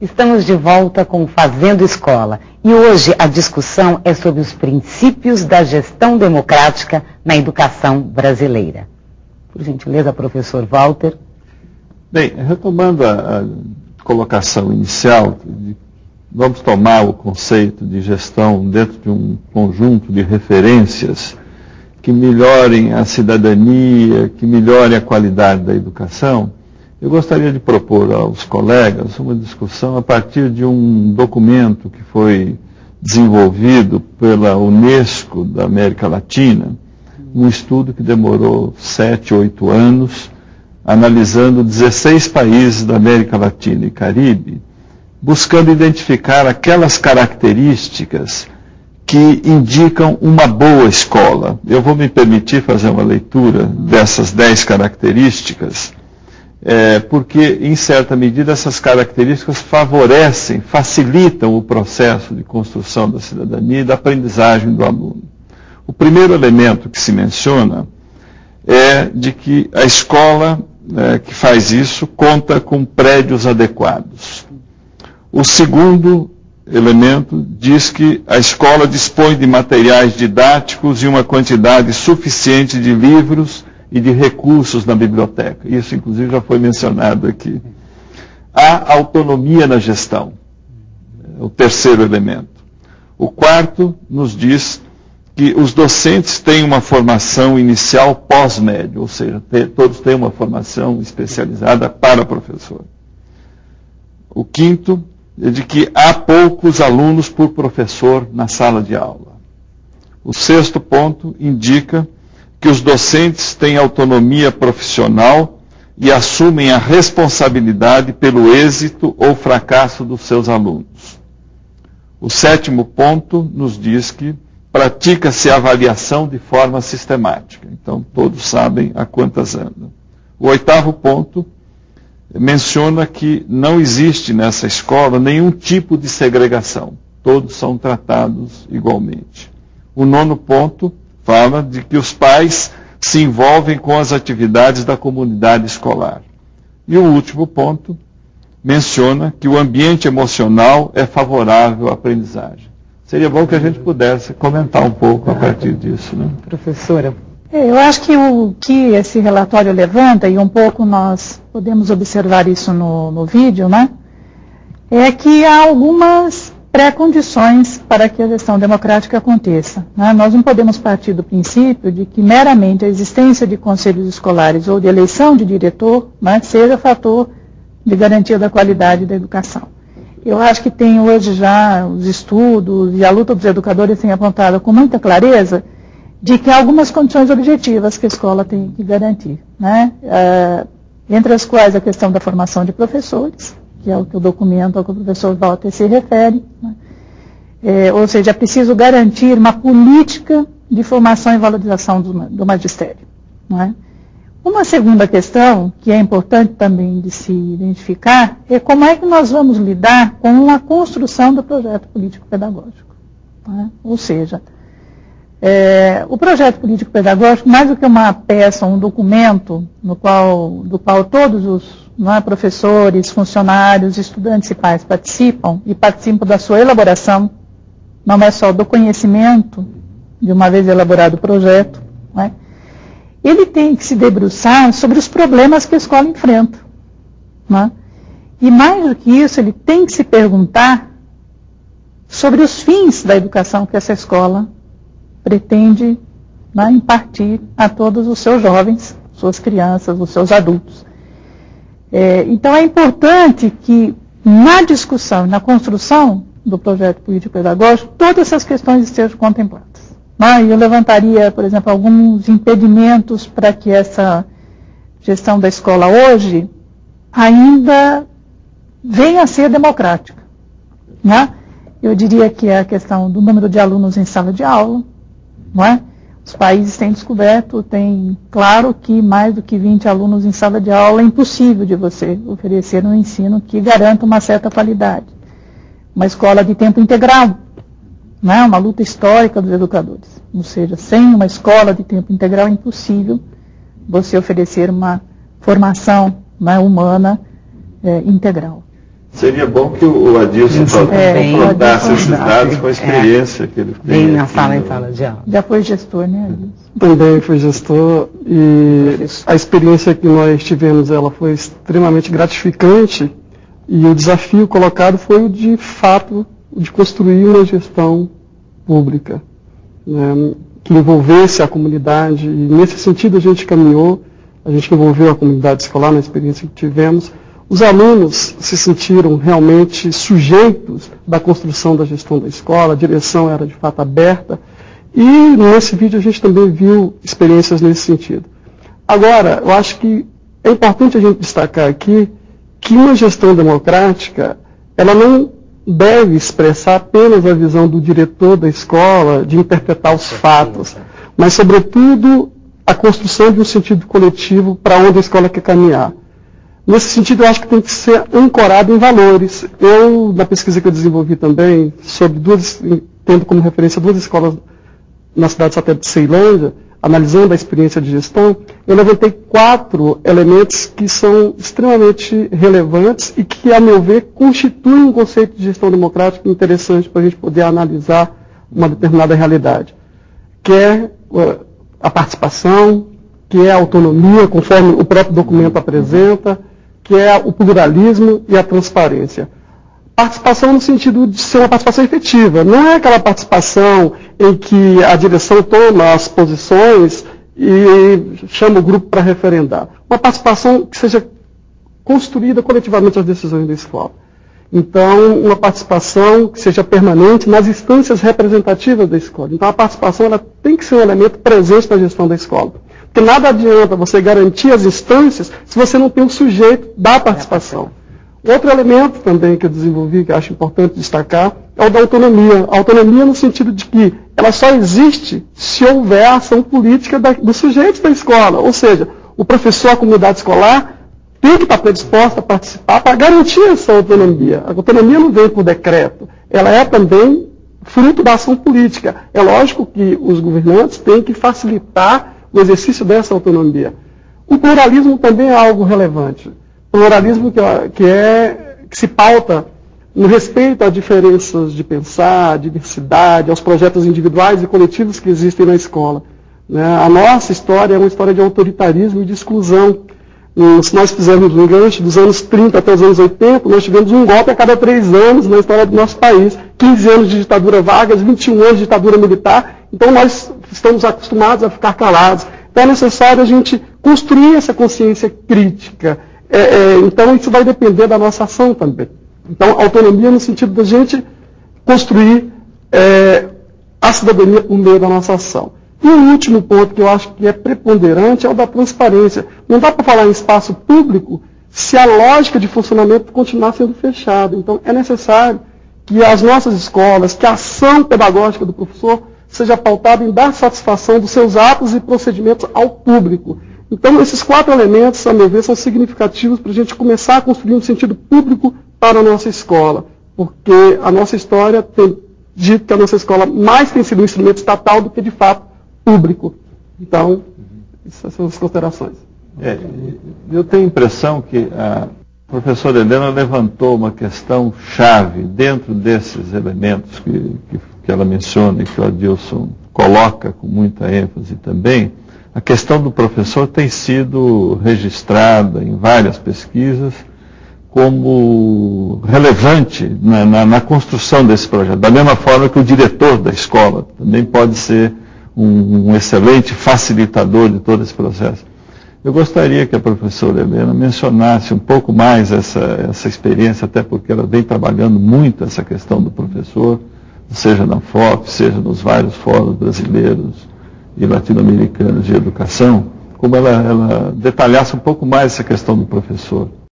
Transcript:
Estamos de volta com o Fazendo Escola e hoje a discussão é sobre os princípios da gestão democrática na educação brasileira. Por gentileza, professor Walter. Bem, retomando a colocação inicial, vamos tomar o conceito de gestão dentro de um conjunto de referências que melhorem a cidadania, que melhorem a qualidade da educação. Eu gostaria de propor aos colegas uma discussão a partir de um documento que foi desenvolvido pela Unesco da América Latina, um estudo que demorou 7, 8 anos, analisando 16 países da América Latina e Caribe, buscando identificar aquelas características que indicam uma boa escola. Eu vou me permitir fazer uma leitura dessas 10 características, porque, em certa medida, essas características favorecem, facilitam o processo de construção da cidadania e da aprendizagem do aluno. O primeiro elemento que se menciona é de que a escola que faz isso conta com prédios adequados. O segundo elemento diz que a escola dispõe de materiais didáticos e uma quantidade suficiente de livros e de recursos na biblioteca. Isso, inclusive, já foi mencionado aqui. Há autonomia na gestão. É o terceiro elemento. O quarto nos diz que os docentes têm uma formação inicial pós-médio, ou seja, todos têm uma formação especializada para professor. O quinto é de que há poucos alunos por professor na sala de aula. O sexto ponto indica que os docentes têm autonomia profissional e assumem a responsabilidade pelo êxito ou fracasso dos seus alunos. O sétimo ponto nos diz que pratica-se a avaliação de forma sistemática. Então, todos sabem a quantas andam. O oitavo ponto menciona que não existe nessa escola nenhum tipo de segregação. Todos são tratados igualmente. O nono ponto fala de que os pais se envolvem com as atividades da comunidade escolar. E o último ponto menciona que o ambiente emocional é favorável à aprendizagem. Seria bom que a gente pudesse comentar um pouco a partir disso, né? Professora. Eu acho que o que esse relatório levanta, e um pouco nós podemos observar isso no vídeo, né? É que há algumas pré-condições para que a gestão democrática aconteça, né? Nós não podemos partir do princípio de que meramente a existência de conselhos escolares ou de eleição de diretor, né, seja fator de garantia da qualidade da educação. Eu acho que tem hoje já os estudos e a luta dos educadores tem apontado com muita clareza de que há algumas condições objetivas que a escola tem que garantir, né? Entre as quais a questão da formação de professores, que é o que o documento ao que o professor Walter se refere, né? Ou seja, é preciso garantir uma política de formação e valorização do magistério, né? Uma segunda questão, que é importante também de se identificar, é como é que nós vamos lidar com a construção do projeto político-pedagógico, né? Ou seja, o projeto político-pedagógico, mais do que uma peça, um documento do qual todos os professores, funcionários, estudantes e pais participam, e participam da sua elaboração, não é só do conhecimento, de uma vez elaborado o projeto, né? Ele tem que se debruçar sobre os problemas que a escola enfrenta, né? E mais do que isso, ele tem que se perguntar sobre os fins da educação que essa escola pretende, né, impartir a todos os seus jovens, suas crianças, os seus adultos. Então é importante que na discussão, na construção do projeto político-pedagógico, todas essas questões estejam contempladas. Eu levantaria, por exemplo, alguns impedimentos para que essa gestão da escola hoje ainda venha a ser democrática, né? Eu diria que é a questão do número de alunos em sala de aula, não é? Os países têm descoberto, tem claro que mais do que 20 alunos em sala de aula é impossível de você oferecer um ensino que garanta uma certa qualidade. Uma escola de tempo integral, né? Uma luta histórica dos educadores. Ou seja, sem uma escola de tempo integral é impossível você oferecer uma formação, né, humana integral. Seria bom que o Adilson confrontasse esses dados com a experiência que ele tem. Vem na sala e fala de aula. Já foi gestor, né, Adilson? Também fui gestor e a experiência que nós tivemos, ela foi extremamente gratificante e o desafio colocado foi o de fato de construir uma gestão pública, né, que envolvesse a comunidade, e nesse sentido a gente caminhou, a gente envolveu a comunidade escolar na experiência que tivemos. Os alunos se sentiram realmente sujeitos da construção da gestão da escola, a direção era de fato aberta, e nesse vídeo a gente também viu experiências nesse sentido. Agora, eu acho que é importante a gente destacar aqui que uma gestão democrática, ela não deve expressar apenas a visão do diretor da escola, de interpretar os fatos, mas, sobretudo, a construção de um sentido coletivo para onde a escola quer caminhar. Nesse sentido, eu acho que tem que ser ancorado em valores. Eu, na pesquisa que eu desenvolvi também, tendo como referência 2 escolas na cidade satélite de Ceilândia, analisando a experiência de gestão, eu levantei 4 elementos que são extremamente relevantes e que, a meu ver, constituem um conceito de gestão democrática interessante para a gente poder analisar uma determinada realidade, que é a participação, que é a autonomia, conforme o próprio documento apresenta, que é o pluralismo e a transparência. Participação no sentido de ser uma participação efetiva. Não é aquela participação em que a direção toma as posições e chama o grupo para referendar. Uma participação que seja construída coletivamente as decisões da escola. Então, uma participação que seja permanente nas instâncias representativas da escola. Então, a participação ela tem que ser um elemento presente na gestão da escola. Porque nada adianta você garantir as instâncias se você não tem um sujeito da participação. Outro elemento também que eu desenvolvi, que eu acho importante destacar, é o da autonomia. A autonomia no sentido de que ela só existe se houver a ação política dos sujeitos da escola. Ou seja, o professor, a comunidade escolar, tem que estar predisposta a participar para garantir essa autonomia. A autonomia não vem por decreto, ela é também fruto da ação política. É lógico que os governantes têm que facilitar o exercício dessa autonomia. O pluralismo também é algo relevante. Pluralismo que se pauta no respeito a diferenças de pensar, a diversidade, aos projetos individuais e coletivos que existem na escola. A nossa história é uma história de autoritarismo e de exclusão. Se nós fizermos um gancho dos anos 30 até os anos 80, nós tivemos um golpe a cada 3 anos na história do nosso país. 15 anos de ditadura Vargas, 21 anos de ditadura militar. Então nós estamos acostumados a ficar calados. Então é necessário a gente construir essa consciência crítica. Então isso vai depender da nossa ação também. Então autonomia no sentido da gente construir a cidadania por meio da nossa ação. E o último ponto que eu acho que é preponderante é o da transparência. Não dá para falar em espaço público se a lógica de funcionamento continuar sendo fechada. Então é necessário que as nossas escolas, que a ação pedagógica do professor seja pautada em dar satisfação dos seus atos e procedimentos ao público. Então, esses 4 elementos, a meu ver, são significativos para a gente começar a construir um sentido público para a nossa escola. Porque a nossa história tem dito que a nossa escola mais tem sido um instrumento estatal do que, de fato, público. Então, essas são as considerações. Eu tenho a impressão que a professora Helena levantou uma questão chave dentro desses elementos que ela menciona e que o Adilson coloca com muita ênfase também. A questão do professor tem sido registrada em várias pesquisas como relevante na construção desse projeto. Da mesma forma que o diretor da escola também pode ser um excelente facilitador de todo esse processo. Eu gostaria que a professora Helena mencionasse um pouco mais essa experiência, até porque ela vem trabalhando muito essa questão do professor, seja na FOP, seja nos vários fóruns brasileiros e latino-americanos de educação, como ela detalhasse um pouco mais essa questão do professor.